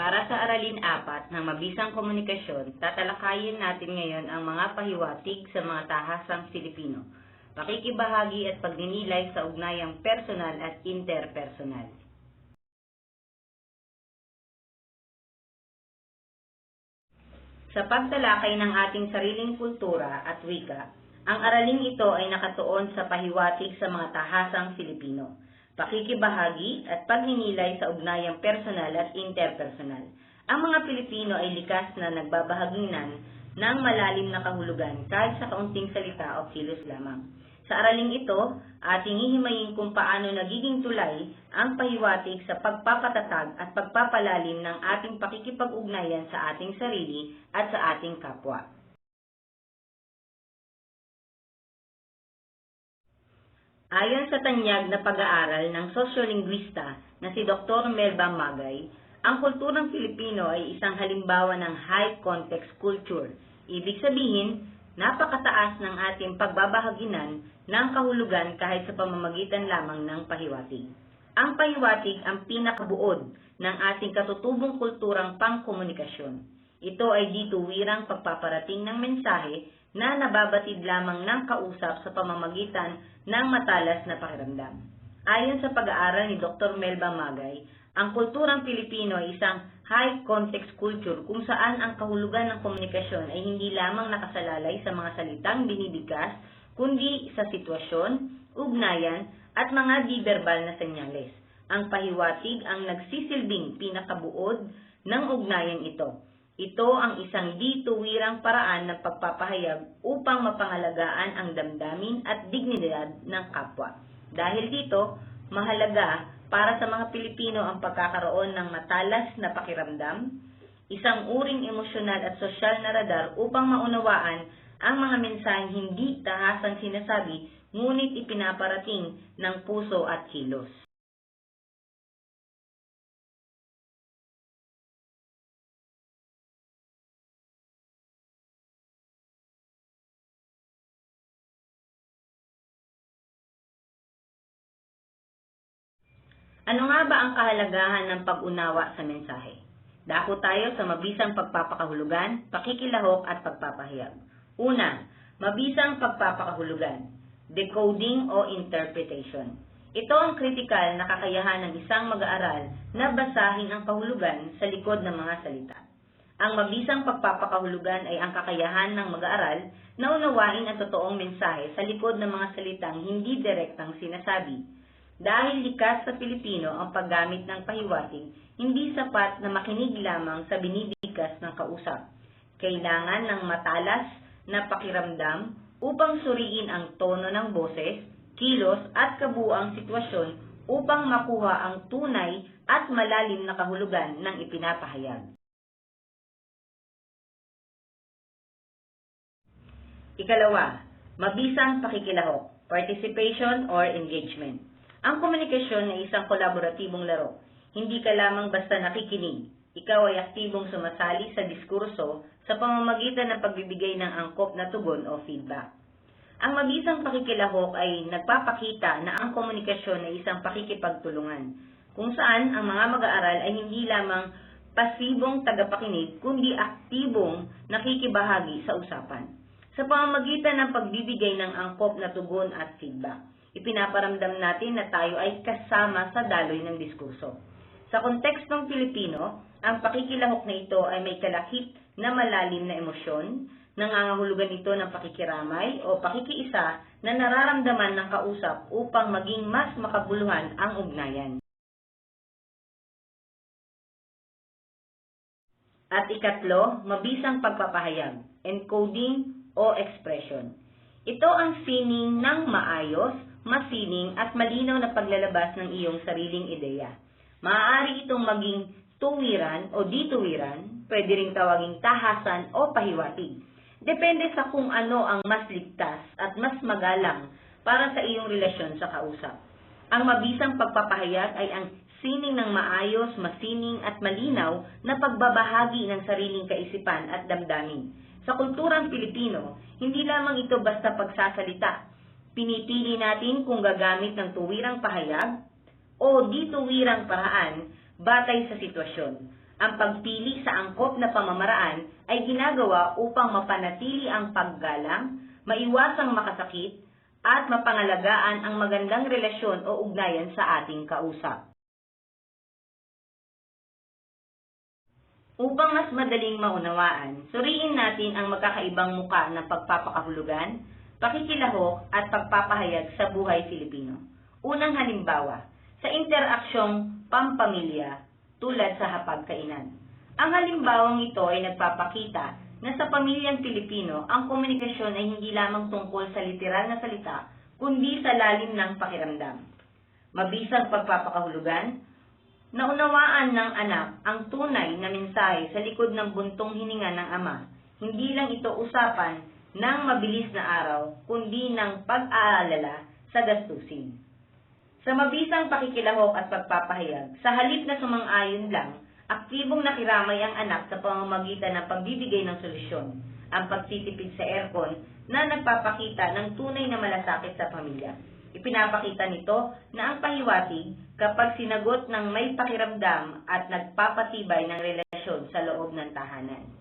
Para sa Aralin 4 ng Mabisang Komunikasyon, tatalakayin natin ngayon ang mga pahiwatig sa mga tahasang Filipino, pakikibahagi at pagninilay sa ugnayang personal at interpersonal. Sa pagtalakay ng ating sariling kultura at wika, ang araling ito ay nakatuon sa pahiwatig sa mga tahasang Filipino, pakikibahagi at pagninilay sa ugnayang personal at interpersonal. Ang mga Pilipino ay likas na nagbabahaginan ng malalim na kahulugan kahit sa kaunting salita o kilos lamang. Sa araling ito, ating hihimayin kung paano nagiging tulay ang pahiwatig sa pagpapatatag at pagpapalalim ng ating pakikipag-ugnayan sa ating sarili at sa ating kapwa. Ayon sa tanyag na pag-aaral ng sosyolingwista na si Dr. Melba Magay, ang kulturang Pilipino ay isang halimbawa ng high-context culture. Ibig sabihin, napakataas ng ating pagbabahaginan ng kahulugan kahit sa pamamagitan lamang ng pahiwatig. Ang pahiwatig ang pinakabuod ng ating katutubong kulturang pangkomunikasyon. Ito ay dituwirang pagpaparating ng mensahe na nababatid lamang ng kausap sa pamamagitan ng matalas na pakiramdam. Ayon sa pag-aaral ni Dr. Melba Magay, ang kulturang Pilipino ay isang high-context culture kung saan ang kahulugan ng komunikasyon ay hindi lamang nakasalalay sa mga salitang binibigkas, kundi sa sitwasyon, ugnayan, at mga di-verbal na senyales. Ang pahiwatig ang nagsisilbing pinakabuod ng ugnayan ito. Ito ang isang di-tuwirang paraan ng pagpapahayag upang mapangalagaan ang damdamin at dignidad ng kapwa. Dahil dito, mahalaga para sa mga Pilipino ang pagkakaroon ng matalas na pakiramdam, isang uring emosyonal at sosyal na radar upang maunawaan ang mga mensaheng hindi tahasang sinasabi, ngunit ipinaparating ng puso at kilos. Ano nga ba ang kahalagahan ng pag-unawa sa mensahe? Dako tayo sa mabisang pagpapakahulugan, pakikilahok at pagpapahayag. Una, mabisang pagpapakahulugan, decoding o interpretation. Ito ang kritikal na kakayahan ng isang mag-aaral na basahin ang kahulugan sa likod ng mga salita. Ang mabisang pagpapakahulugan ay ang kakayahan ng mag-aaral na unawain ang totoong mensahe sa likod ng mga salitang hindi direktang sinasabi. Dahil likas sa Pilipino ang paggamit ng pahiwatig, hindi sapat na makinig lamang sa binibigkas ng kausap. Kailangan ng matalas na pakiramdam upang suriin ang tono ng boses, kilos at kabuuang sitwasyon upang makuha ang tunay at malalim na kahulugan ng ipinapahayag. Ikalawa, mabisang pakikilahok, participation or engagement. Ang komunikasyon ay isang kolaboratibong laro. Hindi ka lamang basta nakikinig. Ikaw ay aktibong sumasali sa diskurso sa pamamagitan ng pagbibigay ng angkop na tugon o feedback. Ang mabisang pakikilahok ay nagpapakita na ang komunikasyon ay isang pakikipagtulungan, kung saan ang mga mag-aaral ay hindi lamang pasibong tagapakinig, kundi aktibong nakikibahagi sa usapan. Sa pamamagitan ng pagbibigay ng angkop na tugon at feedback, ipinaparamdam natin na tayo ay kasama sa daloy ng diskurso. Sa kontekstong Pilipino, ang pakikilahok na ito ay may kalakip na malalim na emosyon, nangangahulugan ito ng pakikiramay o pakikiisa na nararamdaman ng kausap upang maging mas makabuluhan ang ugnayan. At ikatlo, mabisang pagpapahayag, encoding o expression. Ito ang sining ng maayos, masining at malinaw na paglalabas ng iyong sariling ideya. Maaari itong maging tuwiran o dituwiran, pwede ring tawaging tahasan o pahiwatig. Depende sa kung ano ang mas ligtas at mas magalang para sa iyong relasyon sa kausap. Ang mabisang pagpapahayag ay ang sining ng maayos, masining at malinaw na pagbabahagi ng sariling kaisipan at damdamin. Sa kulturang Pilipino, hindi lamang ito basta pagsasalita. Pinipili natin kung gagamit ng tuwirang pahayag o di tuwirang paraan batay sa sitwasyon. Ang pagpili sa angkop na pamamaraan ay ginagawa upang mapanatili ang paggalang, maiwasang makasakit, at mapangalagaan ang magandang relasyon o ugnayan sa ating kausap. Upang mas madaling maunawaan, suriin natin ang magkakaibang muka ng pagpapakahulugan, pakikilahok at pagpapahayag sa buhay Filipino. Unang halimbawa, sa interaksyong pampamilya tulad sa hapagkainan. Ang halimbawang ito ay nagpapakita na sa pamilyang Pilipino, ang komunikasyon ay hindi lamang tungkol sa literal na salita, kundi sa lalim ng pakiramdam. Mabisang pagpapakahulugan, naunawaan ng anak ang tunay na mensahe sa likod ng buntong hininga ng ama. Hindi lang ito usapan ng mabilis na araw, kundi ng pag-aalala sa gastusin. Sa mabisang pakikilahok at pagpapahayag, sa halip na sumang-ayon lang, aktibong nakiramay ang anak sa pamamagitan ng pagbibigay ng solusyon, ang pagtitipid sa aircon na nagpapakita ng tunay na malasakit sa pamilya. Ipinapakita nito na ang pahiwatig kapag sinagot ng may pakiramdam at nagpapatibay ng relasyon sa loob ng tahanan.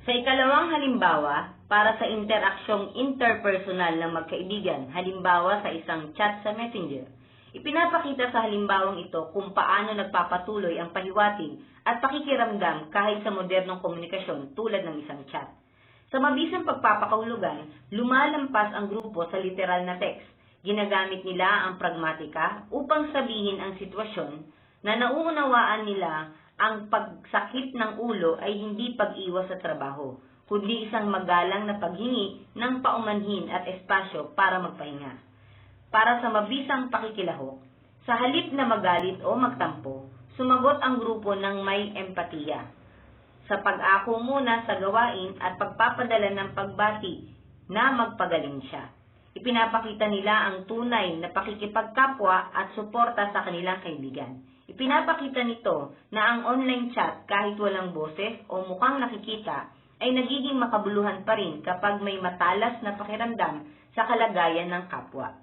Sa ikalawang halimbawa, para sa interaksyong interpersonal ng magkaibigan, halimbawa sa isang chat sa Messenger, ipinapakita sa halimbawang ito kung paano nagpapatuloy ang pahiwatig at pakikiramdam kahit sa modernong komunikasyon tulad ng isang chat. Sa mabisang pagpapakahulugan, lumalampas ang grupo sa literal na text. Ginagamit nila ang pragmatika upang sabihin ang sitwasyon na nauunawaan nila ang pagsakit ng ulo ay hindi pag-iwas sa trabaho, kundi isang magalang na paghingi ng paumanhin at espasyo para magpahinga. Para sa mabisang pakikilahok, sa halip na magalit o magtampo, sumagot ang grupo ng may empatiya. Sa pag-ako muna sa gawain at pagpapadala ng pagbati na magpagaling siya. Ipinapakita nila ang tunay na pakikipagkapwa at suporta sa kanilang kaibigan. Ipinapakita nito na ang online chat kahit walang boses o mukhang nakikita ay nagiging makabuluhan pa rin kapag may matalas na pakiramdam sa kalagayan ng kapwa.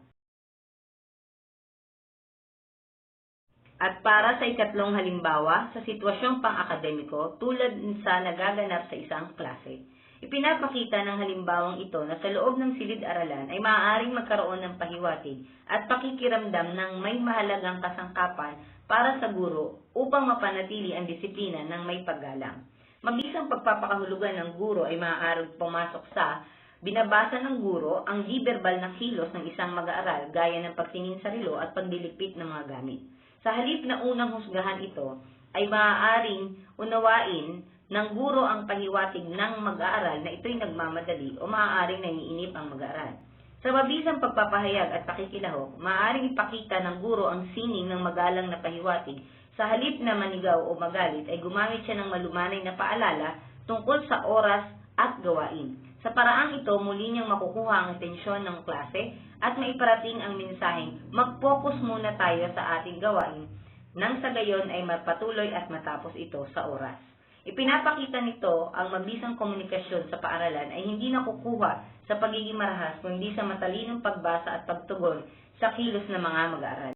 At para sa ikatlong halimbawa, sa sitwasyong pang-akademiko tulad sa nagaganap sa isang klase, ipinapakita ng halimbawang ito na sa loob ng silid-aralan ay maaaring magkaroon ng pahiwatig at pakikiramdam ng may mahalagang kasangkapan para sa guro upang mapanatili ang disiplina ng may paggalang. Mabisang pagpapakahulugan ng guro ay maaaring pumasok sa binabasa ng guro ang di-verbal na kilos ng isang mag-aaral gaya ng pagtingin sa relo at pagdilikpit ng mga gamit. Sa halip na unang husgahan ito, ay maaaring unawain ng guro ang pahiwatig ng mag-aaral na ito'y nagmamadali o maaaring naiinip ang mag-aaral. Sa mabisang pagpapahayag at pakikilahok, maaaring ipakita ng guro ang sining ng magalang na pahiwatig. Sa halip na manigaw o magalit, ay gumamit siya ng malumanay na paalala tungkol sa oras at gawain. Sa paraang ito, muli niyang makukuha ang atensyon ng klase at maiparating ang mensaheng mag-focus muna tayo sa ating gawain nang sa gayon ay mapatuloy at matapos ito sa oras. Ipinapakita nito ang mabisang komunikasyon sa paaralan ay hindi nakukuha sa pagiging marahas kundi sa matalinong pagbasa at pagtugon sa kilos ng mga mag-aaral.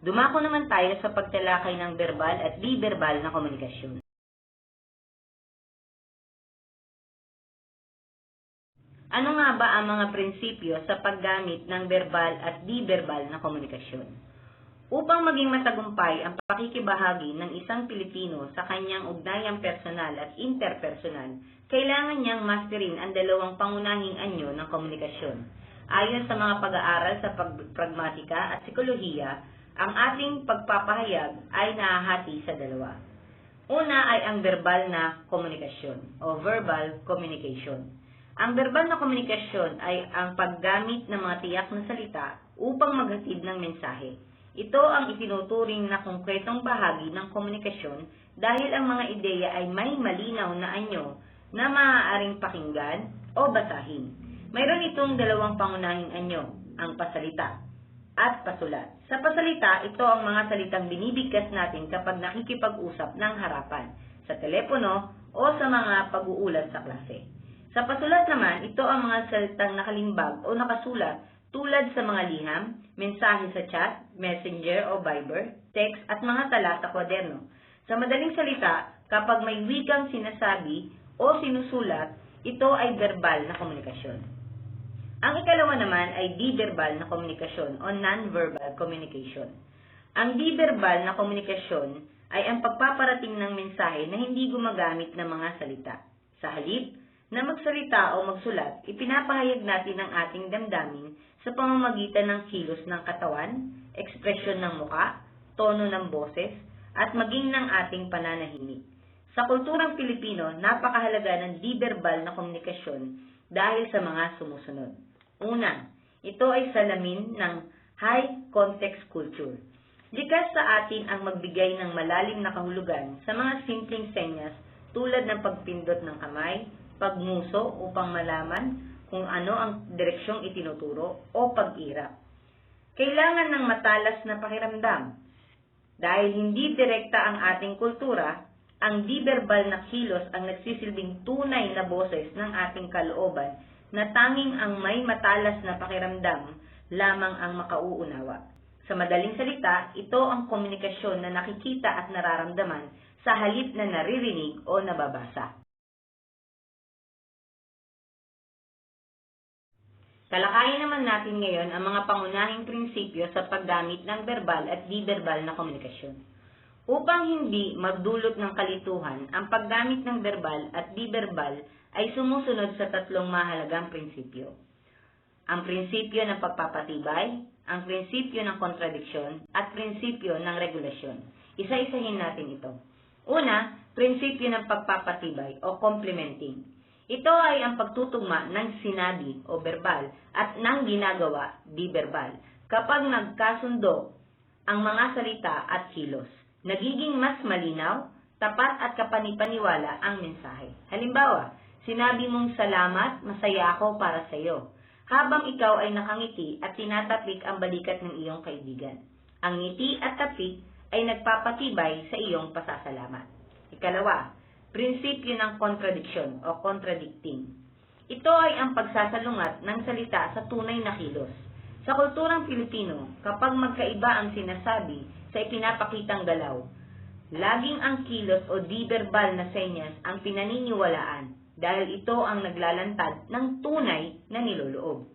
Dumako naman tayo sa pagtalakay ng verbal at di-verbal na komunikasyon. Ano nga ba ang mga prinsipyo sa paggamit ng verbal at di-verbal na komunikasyon? Upang maging matagumpay ang pakikibahagi ng isang Pilipino sa kanyang ugnayang personal at interpersonal, kailangan niyang masterin ang dalawang pangunahing anyo ng komunikasyon. Ayon sa mga pag-aaral sa pragmatika at psikolohiya, ang ating pagpapahayag ay nahahati sa dalawa. Una ay ang verbal na komunikasyon o verbal communication. Ang verbal na komunikasyon ay ang paggamit ng mga tiyak na salita upang maghatid ng mensahe. Ito ang itinuturing na konkretong bahagi ng komunikasyon dahil ang mga ideya ay may malinaw na anyo na maaaring pakinggan o basahin. Mayroon itong dalawang pangunahing anyo, ang pasalita at pasulat. Sa pasalita, ito ang mga salitang binibigkas natin kapag nakikipag-usap ng harapan, sa telepono o sa mga pag-uulat sa klase. Sa pasulat naman, ito ang mga salitang nakalimbag o nakasulat tulad sa mga liham, mensahe sa chat, messenger o Viber, text at mga tala sa kwaderno. Sa madaling salita, kapag may wikang sinasabi o sinusulat, ito ay verbal na komunikasyon. Ang ikalawa naman ay di-verbal na komunikasyon o non-verbal communication. Ang di-verbal na komunikasyon ay ang pagpaparating ng mensahe na hindi gumagamit ng mga salita. Sa halip na magsalita o magsulat, ipinapahayag natin ang ating damdamin sa pamamagitan ng kilos ng katawan, ekspresyon ng muka, tono ng boses, at maging ng ating pananahimik. Sa kulturang Pilipino, napakahalaga ng di-verbal na komunikasyon dahil sa mga sumusunod. Una, ito ay salamin ng high context culture. Likas sa atin ang magbigay ng malalim na kahulugan sa mga simpleng senyas tulad ng pagpindot ng kamay, pagmuso upang malaman kung ano ang direksyong itinuturo o pag-irap. Kailangan ng matalas na pakiramdam. Dahil hindi direkta ang ating kultura, ang di-verbal na kilos ang nagsisilbing tunay na boses ng ating kalooban na tanging ang may matalas na pakiramdam lamang ang makauunawa. Sa madaling salita, ito ang komunikasyon na nakikita at nararamdaman sa halip na naririnig o nababasa. Talakayin naman natin ngayon ang mga pangunahing prinsipyo sa paggamit ng verbal at di-verbal na komunikasyon. Upang hindi magdulot ng kalituhan, ang paggamit ng verbal at di-verbal ay sumusunod sa tatlong mahalagang prinsipyo. Ang prinsipyo ng pagpapatibay, ang prinsipyo ng kontradiksyon, at prinsipyo ng regulasyon. Isa-isahin natin ito. Una, prinsipyo ng pagpapatibay o complementing. Ito ay ang pagtutugma ng sinabi o verbal at ng ginagawa di verbal. Kapag nagkasundo ang mga salita at kilos, nagiging mas malinaw, tapat at kapanipaniwala ang mensahe. Halimbawa, sinabi mong salamat, masaya ako para sa iyo, habang ikaw ay nakangiti at tinatapik ang balikat ng iyong kaibigan. Ang ngiti at tapik ay nagpapatibay sa iyong pasasalamat. Ikalawa, prinsipyo ng kontradiksyon o contradicting. Ito ay ang pagsasalungat ng salita sa tunay na kilos. Sa kulturang Pilipino, kapag magkaiba ang sinasabi sa ipinapakitang galaw, laging ang kilos o di-verbal na senyas ang pinaniniwalaan dahil ito ang naglalantad ng tunay na niloloob.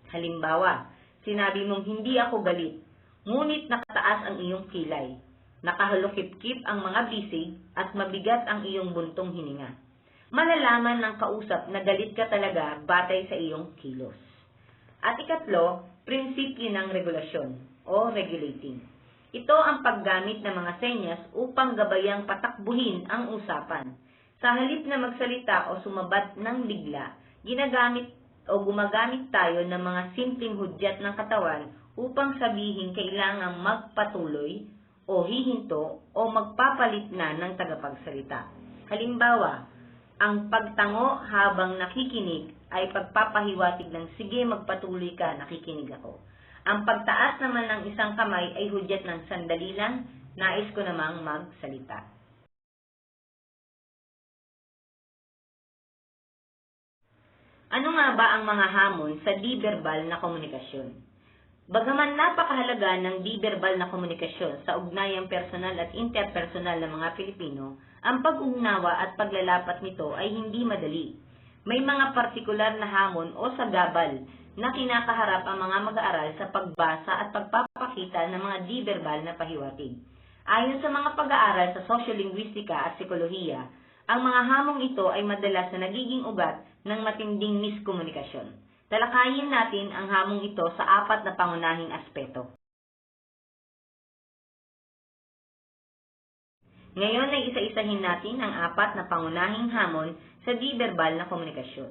Halimbawa, sinabi mong hindi ako galit, ngunit nakataas ang iyong kilay. Nakahalukip-kip ang mga bisig at mabigat ang iyong buntong hininga. Malalaman ng kausap na galit ka talaga batay sa iyong kilos. At ikatlo, prinsipyo ng regulasyon o regulating. Ito ang paggamit ng mga senyas upang gabayang patakbuhin ang usapan. Sa halip na magsalita o sumabat ng bigla, gumagamit tayo ng mga simpleng hudyat ng katawan upang sabihin kailangang magpatuloy o hihinto o magpapalit na ng tagapagsalita. Halimbawa, ang pagtango habang nakikinig ay pagpapahiwatig ng sige magpatuloy ka, nakikinig ako. Ang pagtaas naman ng isang kamay ay hudyat ng sandali lang, nais ko namang magsalita. Ano nga ba ang mga hamon sa di-verbal na komunikasyon? Bagaman napakahalaga ng di-verbal na komunikasyon sa ugnayang personal at interpersonal ng mga Pilipino, ang pag-unawa at paglalapat nito ay hindi madali. May mga partikular na hamon o sagabal na kinakaharap ang mga mag-aaral sa pagbasa at pagpapakita ng mga di-verbal na pahiwatig. Ayon sa mga pag-aaral sa sosyolinguistika at psikolohiya, ang mga hamong ito ay madalas na nagiging ugat ng matinding miskomunikasyon. Talakayin natin ang hamong ito sa 4 na pangunahing aspeto. Ngayon ay isa-isahin natin ang 4 na pangunahing hamon sa di-verbal na komunikasyon.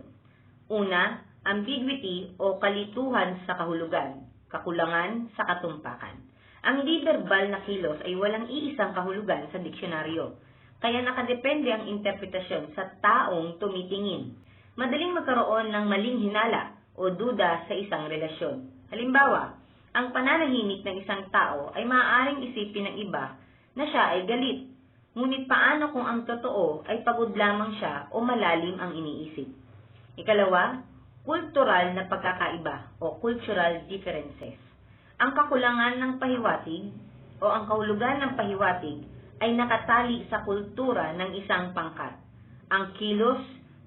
Una, ambiguity o kalituhan sa kahulugan, kakulangan sa katumpakan. Ang di-verbal na kilos ay walang iisang kahulugan sa diksyonaryo, kaya nakadepende ang interpretasyon sa taong tumitingin. Madaling magkaroon ng maling hinala o duda sa isang relasyon. Halimbawa, ang pananahimik ng isang tao ay maaaring isipin ng iba na siya ay galit. Ngunit paano kung ang totoo ay pagod lamang siya o malalim ang iniisip? Ikalawa, kultural na pagkakaiba o cultural differences. Ang kakulangan ng pahiwatig o ang kahulugan ng pahiwatig ay nakatali sa kultura ng isang pangkat. Ang kilos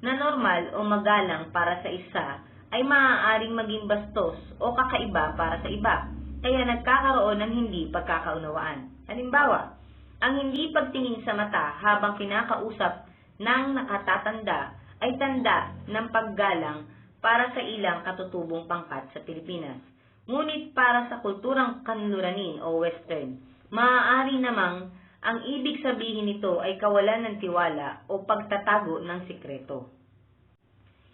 na normal o magalang para sa isa ay maaaring maging bastos o kakaiba para sa iba, kaya nagkakaroon ng hindi pagkakaunawaan. Halimbawa, ang hindi pagtingin sa mata habang kinakausap ng nakatatanda ay tanda ng paggalang para sa ilang katutubong pangkat sa Pilipinas. Ngunit para sa kulturang kanluranin o western, maaari namang ang ibig sabihin nito ay kawalan ng tiwala o pagtatago ng sikreto.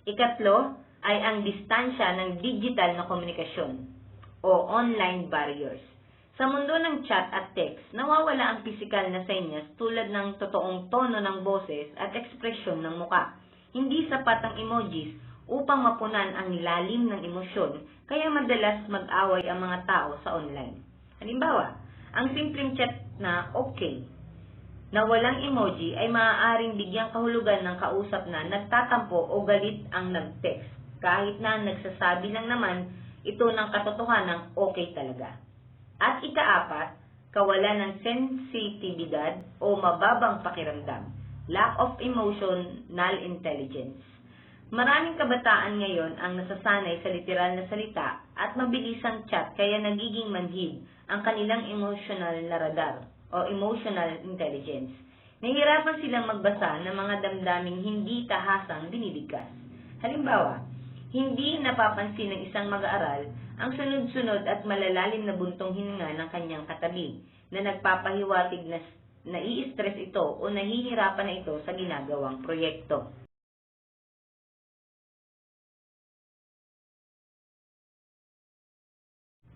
Ikatlo ay ang distansya ng digital na komunikasyon o online barriers. Sa mundo ng chat at text, nawawala ang pisikal na senyas tulad ng totoong tono ng boses at ekspresyon ng muka. Hindi sapat ang emojis upang mapunan ang lalim ng emosyon, kaya madalas mag-away ang mga tao sa online. Halimbawa, ang simpleng chat na okay na walang emoji ay maaaring bigyang kahulugan ng kausap na nagtatampo o galit ang nag-text, kahit na nagsasabi lang naman ito ng katotohanang okay talaga. At ikaapat, kawalan ng sensitibidad o mababang pakiramdam, lack of emotional intelligence. Maraming kabataan ngayon ang nasasanay sa literal na salita at mabilisang chat, kaya nagiging manhid ang kanilang emotional na radar o emotional intelligence. Nahihirapan silang magbasa ng mga damdaming hindi tahasang binibigkas. Halimbawa, hindi napapansin ng isang mag-aaral ang sunod-sunod at malalalim na buntong hininga ng kanyang katabi na nagpapahiwatig na nai-stress ito o nahihirapan na ito sa ginagawang proyekto.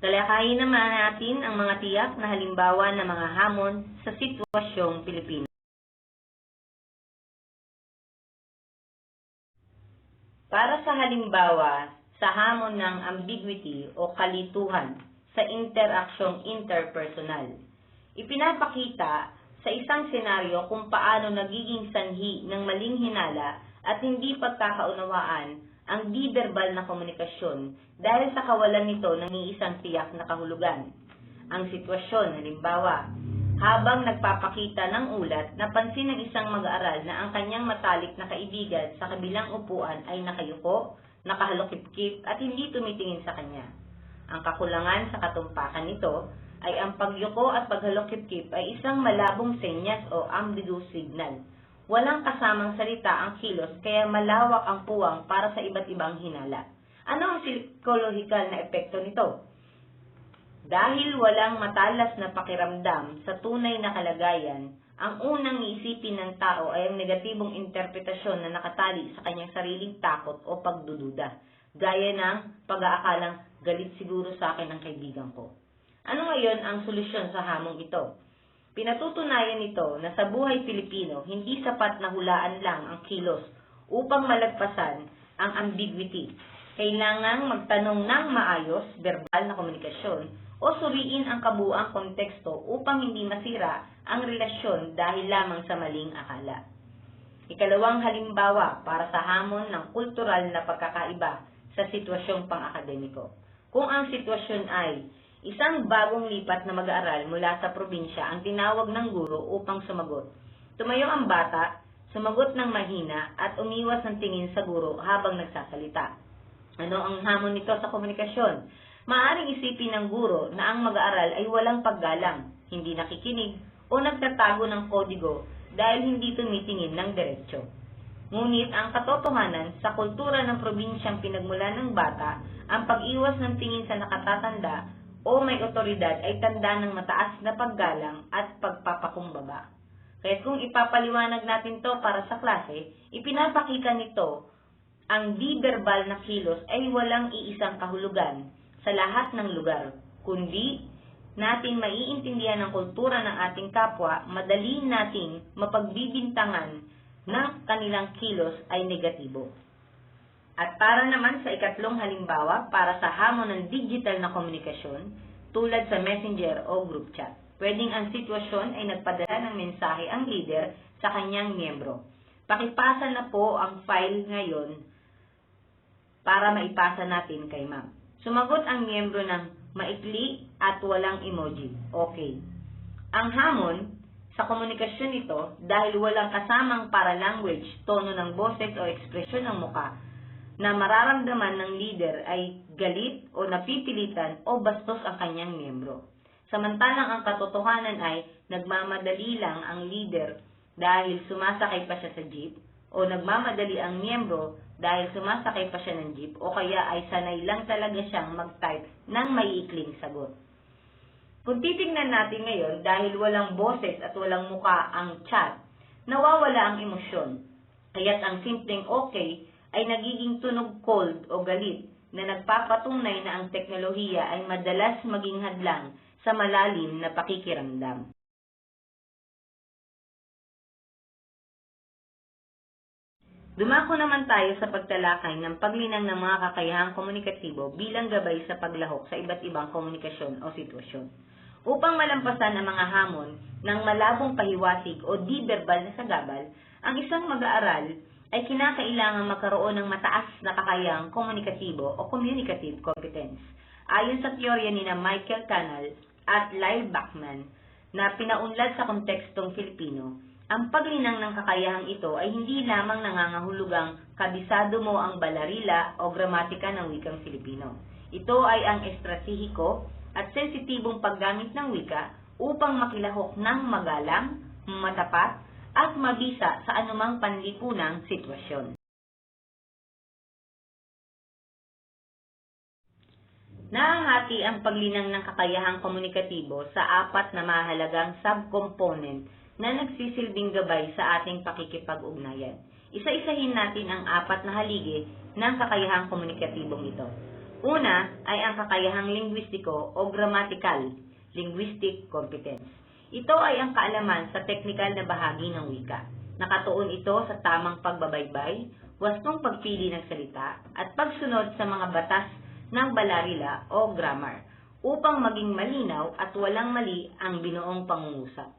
Talakayin naman natin ang mga tiyak na halimbawa ng mga hamon sa sitwasyong Pilipino. Para sa halimbawa, sa hamon ng ambiguity o kalituhan sa interaksyong interpersonal, ipinapakita sa isang senaryo kung paano nagiging sanhi ng maling hinala at hindi pagkakaunawaan ang di-verbal na komunikasyon dahil sa kawalan nito ng iisang tiyak na kahulugan. Ang sitwasyon, halimbawa, habang nagpapakita ng ulat, napansin ng isang mag-aaral na ang kanyang matalik na kaibigan sa kabilang upuan ay nakayuko, nakahalokip-kip at hindi tumitingin sa kanya. Ang kakulangan sa katumpakan nito ay ang pagyuko at paghalokip-kip ay isang malabong senyas o ambiguous signal. Walang kasamang salita ang kilos, kaya malawak ang puwang para sa iba't ibang hinala. Ano ang psikolohikal na epekto nito? Dahil walang matalas na pakiramdam sa tunay na kalagayan, ang unang iisipin ng tao ay ang negatibong interpretasyon na nakatali sa kanyang sariling takot o pagdududa, gaya ng pag-aakalang galit siguro sa akin ang kaibigan ko. Ano ngayon ang solusyon sa hamong ito? Pinatutunayan nito na sa buhay Pilipino, hindi sapat na hulaan lang ang kilos upang malagpasan ang ambiguity. Kailangang magtanong ng maayos, verbal na komunikasyon, o suriin ang kabuuang konteksto upang hindi masira ang relasyon dahil lamang sa maling akala. Ikalawang halimbawa para sa hamon ng kultural na pagkakaiba sa sitwasyong pang-akademiko. Kung ang sitwasyon ay isang bagong lipat na mag-aaral mula sa probinsya ang tinawag ng guro upang sumagot. Tumayo ang bata, sumagot ng mahina at umiwas ng tingin sa guro habang nagsasalita. Ano ang hamon nito sa komunikasyon? Maaaring isipin ng guro na ang mag-aaral ay walang paggalang, hindi nakikinig o nagtatago ng kodigo dahil hindi tumitingin ng diretsyo. Ngunit ang katotohanan sa kultura ng probinsyang pinagmulan ng bata, ang pag-iwas ng tingin sa nakatatanda o may otoridad ay tanda ng mataas na paggalang at pagpapakumbaba. Kaya kung ipapaliwanag natin to para sa klase, ipinapakita nito ang di-verbal na kilos ay walang iisang kahulugan sa lahat ng lugar, kundi nating maiintindihan ang kultura ng ating kapwa, madali nating mapagbibintangan ng kanilang kilos ay negatibo. At para naman sa ikatlong halimbawa, para sa hamon ng digital na komunikasyon, tulad sa messenger o group chat. Pwedeng ang sitwasyon ay nagpadala ng mensahe ang leader sa kanyang miyembro. Pakipasa na po ang file ngayon para maipasa natin kay ma'am. Sumagot ang miyembro ng maikli at walang emoji. Okay. Ang hamon sa komunikasyon nito, dahil walang kasamang para-language, tono ng boses o ekspresyon ng muka, na mararamdaman ng leader ay galit o napipilitan o bastos ang kanyang miyembro. Samantalang ang katotohanan ay nagmamadali lang ang leader dahil sumasakay pa siya sa jeep, o nagmamadali ang miyembro dahil sumasakay pa siya ng jeep, o kaya ay sanay lang talaga siyang mag-type ng maiikling sagot. Kung titingnan natin ngayon, dahil walang boses at walang muka ang chat, nawawala ang emosyon. Kaya't ang simpleng okay ay nagiging tunog cold o galit na nagpapatunay na ang teknolohiya ay madalas maging hadlang sa malalim na pakikiramdam. Dumako naman tayo sa pagtalakay ng paglinang ng mga kakayahang komunikatibo bilang gabay sa paglahok sa iba't ibang komunikasyon o sitwasyon. Upang malampasan ang mga hamon ng malabong pahiwatig o di-verbal na sagabal, ang isang mag-aaral ay kinakailangang magkaroon ng mataas na kakayahang komunikatibo o communicative competence. Ayon sa teorya ni Michael Canal at Lyle Bachman na pinaunlad sa kontekstong Filipino, ang paglinang ng kakayahang ito ay hindi lamang nangangahulugang kabisado mo ang balarila o gramatika ng wikang Filipino. Ito ay ang estratehiko at sensitibong paggamit ng wika upang makilahok ng magalang, matapat, at mabisa sa anumang panlipunang sitwasyon. Nahahati ang paglinang ng kakayahang komunikatibo sa 4 na mahalagang subcomponent na nagsisilbing gabay sa ating pakikipag-ugnayan. Isa-isahin natin ang 4 na haligi ng kakayahang komunikatibong ito. Una ay ang kakayahang linguistiko o grammatical, linguistic competence. Ito ay ang kaalaman sa teknikal na bahagi ng wika. Nakatuon ito sa tamang pagbabaybay, wastong pagpili ng salita, at pagsunod sa mga batas ng balarila o grammar upang maging malinaw at walang mali ang binuong pangungusap.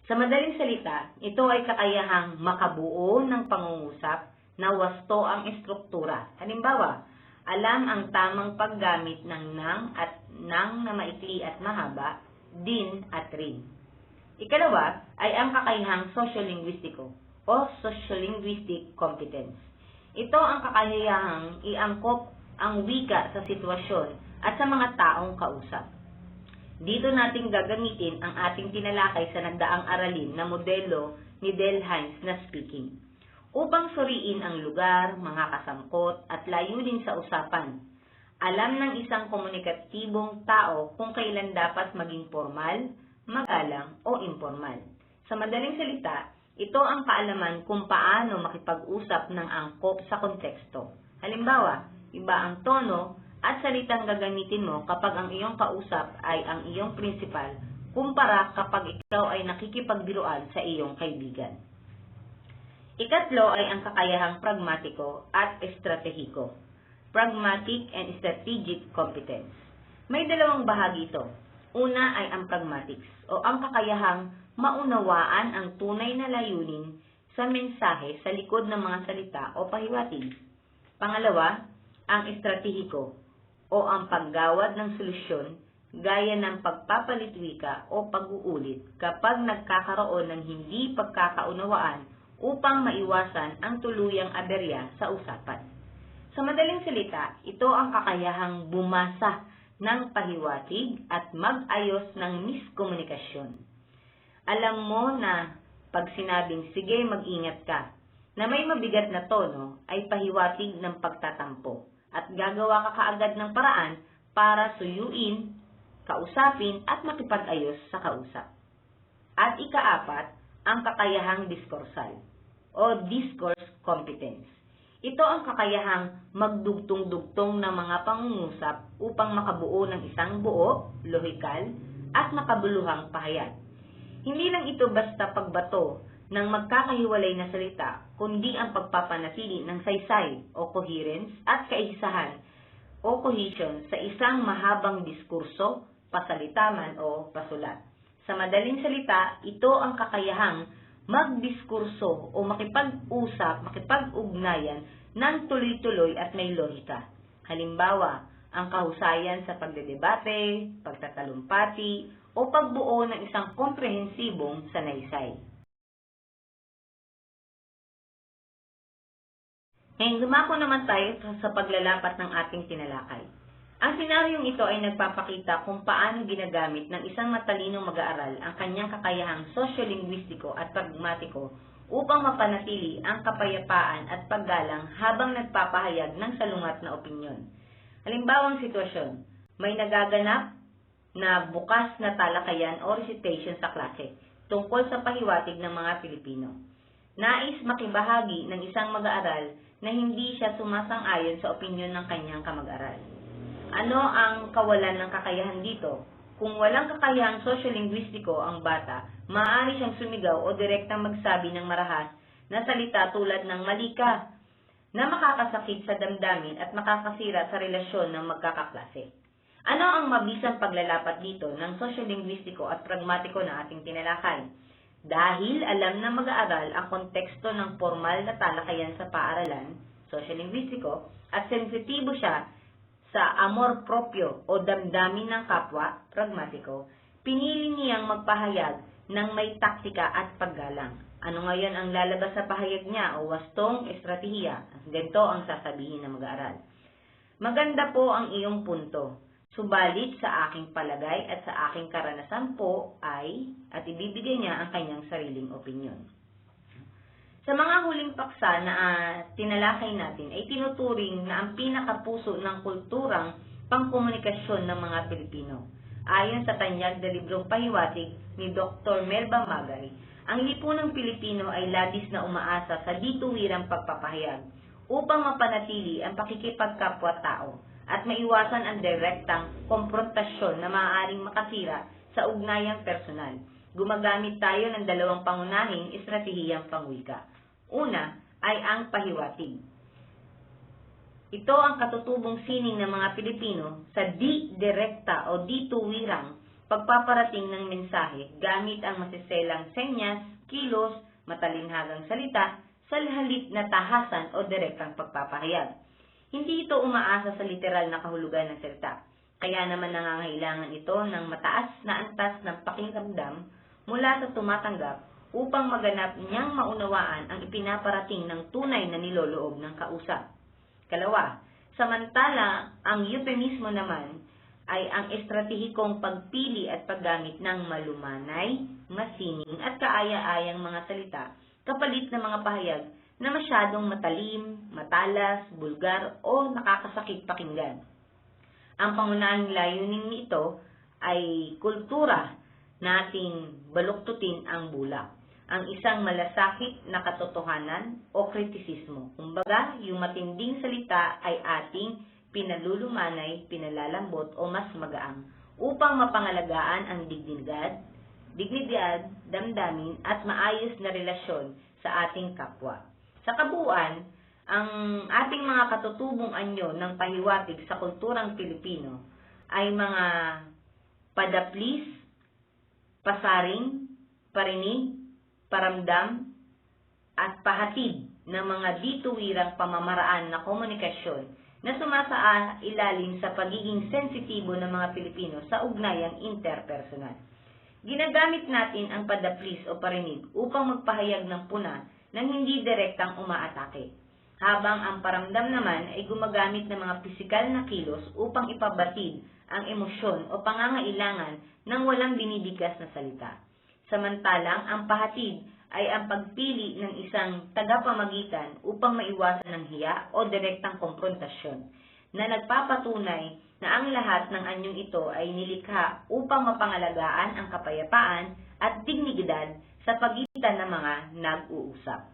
Sa madaling salita, ito ay kakayahang makabuo ng pangungusap na wasto ang estruktura. Halimbawa, alam ang tamang paggamit ng nang at nang na maikli at mahaba, din at rin. Ikalawa ay ang kakayahang sociolinguistiko o sociolinguistic competence. Ito ang kakayahang iangkop ang wika sa sitwasyon at sa mga taong kausap. Dito natin gagamitin ang ating tinalakay sa nagdaang aralin na modelo ni Del Hines na speaking, upang suriin ang lugar, mga kasangkot at layunin sa usapan. Alam ng isang komunikatibong tao kung kailan dapat maging formal, magalang o informal. Sa madaling salita, ito ang kaalaman kung paano makipag-usap ng angkop sa konteksto. Halimbawa, iba ang tono at salitang gagamitin mo kapag ang iyong kausap ay ang iyong principal kumpara kapag ikaw ay nakikipagbiruan sa iyong kaibigan. Ikatlo ay ang kakayahang pragmatiko at estratehiko, pragmatic and strategic competence. May dalawang bahagi ito. Una ay ang pragmatics o ang kakayahang maunawaan ang tunay na layunin sa mensahe sa likod ng mga salita o pahiwatig. Pangalawa, ang estratehiko o ang paggawad ng solusyon gaya ng pagpapalitwika o pag-uulit kapag nagkakaroon ng hindi pagkakaunawaan upang maiwasan ang tuluyang aberya sa usapan. Sa madaling salita, ito ang kakayahang bumasa ng pahiwatig at mag-ayos ng miskomunikasyon. Alam mo na pag sinabing sige mag-ingat ka, na may mabigat na tono ay pahiwatig ng pagtatampo at gagawa ka kaagad ng paraan para suyuin, kausapin at makipag-ayos sa kausap. At ika-4, ang kakayahang diskursal o discourse competence. Ito ang kakayahang magdugtong-dugtong ng mga pangungusap upang makabuo ng isang buo, lohikal at makabuluhang pahayag. Hindi lang ito basta pagbato ng magkakahiwalay na salita, kundi ang pagpapanatili ng saysay o coherence at kaisahan o cohesion sa isang mahabang diskurso, pasalitaman o pasulat. Sa madaling salita, ito ang kakayahang magdiskurso o makipag-usap, makipag-ugnayan ng tuloy-tuloy at may lohika. Halimbawa, ang kahusayan sa pagdedebate, pagtatalumpati, o pagbuo ng isang komprehensibong sanaysay. Ngayon, dumako naman tayo sa paglalapat ng ating tinalakay. Ang senaryong ito ay nagpapakita kung paano ginagamit ng isang matalinong mag-aaral ang kanyang kakayahang sosyo-linguistiko at pragmatiko upang mapanatili ang kapayapaan at paggalang habang nagpapahayag ng salungat na opinyon. Halimbawang sitwasyon, may nagaganap na bukas na talakayan o recitation sa klase tungkol sa pahiwatig ng mga Pilipino. Nais makibahagi ng isang mag-aaral na hindi siya sumasang-ayon sa opinyon ng kanyang kamag-aral. Ano ang kawalan ng kakayahan dito? Kung walang kakayahang sosyo-linguistiko ang bata, maaari siyang sumigaw o direktang magsabi ng marahas na salita tulad ng "mali ka", na makakasakit sa damdamin at makakasira sa relasyon ng magkakaklase. Ano ang mabisang paglalapat dito ng sosyo-linguistiko at pragmatiko na ating tinalakay? Dahil alam na mag-aaral ang konteksto ng formal na talakayan sa paaralan, sosyo-linguistiko, at sensitibo siya sa amor proprio o damdamin ng kapwa, pragmatiko, pinili niyang magpahayag ng may taktika at paggalang. Ano ngayon ang lalabas sa pahayag niya o wastong estratehiya? Ganito ang sasabihin ng mag-aaral. Maganda po ang iyong punto. Subalit sa aking palagay at sa aking karanasan po ay, at ibibigay niya ang kanyang sariling opinyon. Sa mga huling paksa na tinalakay natin ay tinuturing na ang pinakapuso ng kulturang pangkomunikasyon ng mga Pilipino. Ayon sa tanyag na librong pahiwatig ni Dr. Melba Magay, ang lipunang Pilipino ay labis na umaasa sa dituwirang pagpapahayag upang mapanatili ang pakikipagkapwa-tao at maiwasan ang direktang komprontasyon na maaaring makasira sa ugnayang personal. Gumagamit tayo ng dalawang pangunahing estratehiyang pangwika. Una ay ang pahiwatig. Ito ang katutubong sining ng mga Pilipino sa di-direkta o di-tuwirang pagpaparating ng mensahe gamit ang masiselang senyas, kilos, matalinhagang salita, sa halip na tahasan o direktang pagpapahayag. Hindi ito umaasa sa literal na kahulugan ng salita. Kaya naman nangangailangan ito ng mataas na antas ng pakiramdam mula sa tumatanggap upang maganap niyang maunawaan ang ipinaparating ng tunay na niloloob ng kausap. Kalawa, samantala ang euphemismo naman ay ang estratehikong pagpili at paggamit ng malumanay, masining at kaaya-ayang mga salita kapalit ng mga pahayag na masyadong matalim, matalas, bulgar o nakakasakit pakinggan. Ang pangunahing layunin nito ay kultura nating baluktutin ang bulak, ang isang malasakit na katotohanan o kritisismo. Kumbaga, yung matinding salita ay ating pinalulumanay, pinalalambot o mas magaang upang mapangalagaan ang dignidad, damdamin at maayos na relasyon sa ating kapwa. Sa kabuuan, ang ating mga katutubong anyo ng pahiwatig sa kulturang Pilipino ay mga padaplis, pasaring, parinig, paramdam, at pahatid ng mga dituwirang pamamaraan na komunikasyon na sumasailalim sa pagiging sensitibo ng mga Pilipino sa ugnayang interpersonal. Ginagamit natin ang padaplis o parinig upang magpahayag ng puna nang hindi direktang umaatake, habang ang paramdam naman ay gumagamit ng mga pisikal na kilos upang ipabatid ang emosyon o pangangailangan ng walang binibigkas na salita. Samantalang ang pahatid ay ang pagpili ng isang tagapamagitan upang maiwasan ng hiya o direktang komprontasyon, na nagpapatunay na ang lahat ng anyong ito ay nilikha upang mapangalagaan ang kapayapaan at dignidad sa pagitan ng mga nag-uusap.